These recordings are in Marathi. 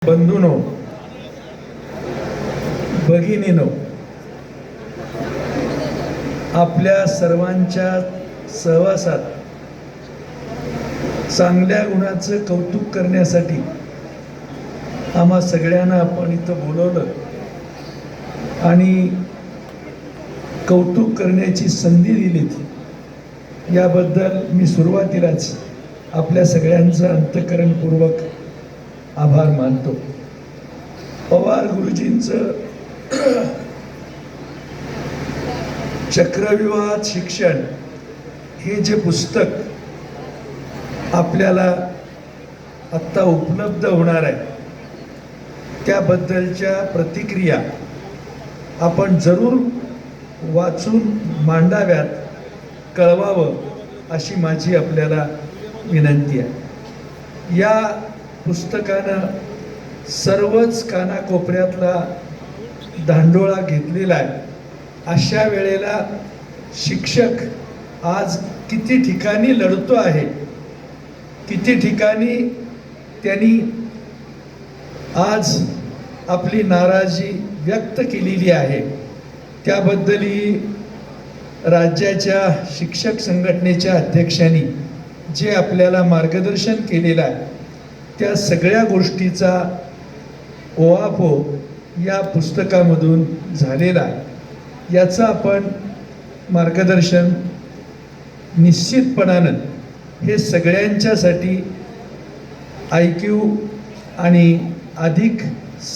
बंधूनो, भगिनीनो, आपल्या सर्वांच्या सहवासात चांगल्या गुणाचं कौतुक करण्यासाठी आम्हा सगळ्यांना आपण इथं बोलवलं आणि कौतुक करण्याची संधी दिलीत याबद्दल मी सुरुवातीलाच आपल्या सगळ्यांचं अंतःकरणपूर्वक आभार मानतो। पवार गुरुजींचं चक्रव्यूहात शिक्षण हे जे पुस्तक आपल्याला आत्ता उपलब्ध होणार आहे त्याबद्दलच्या प्रतिक्रिया आपण जरूर वाचून मांडाव्यात, कळवावं अशी माझी आपल्याला विनंती आहे। या पुस्तकानं सर्वच कानाकोपऱ्यातला धांडोळा घेतलेला आहे। अशा वेळेला शिक्षक आज किती ठिकाणी लढतो आहे, किती ठिकाणी त्यांनी आज आपली नाराजी व्यक्त केलेली आहे, त्याबद्दलही राज्याच्या शिक्षक संघटनेच्या अध्यक्षांनी जे आपल्याला मार्गदर्शन केलेलं आहे त्या सगळ्या गोष्टीचा ओहापोह या पुस्तकामधून झालेला आहे। याचं आपण मार्गदर्शन निश्चितपणानं हे सगळ्यांच्यासाठी ऐकीव आणि अधिक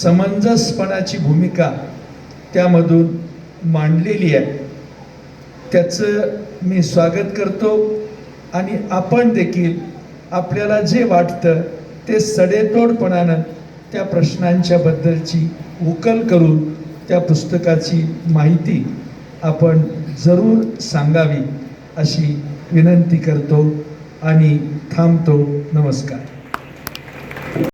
समंजसपणाची भूमिका त्यामधून मांडलेली आहे, त्याचं मी स्वागत करतो। आणि आपण देखील आपल्याला जे वाटतं ते सडेतोडपणानं त्या प्रश्नांच्या बद्दलची उकल करून त्या पुस्तकाची माहिती आपण जरूर सांगावी अशी विनंती करतो आणि थांबतो। नमस्कार।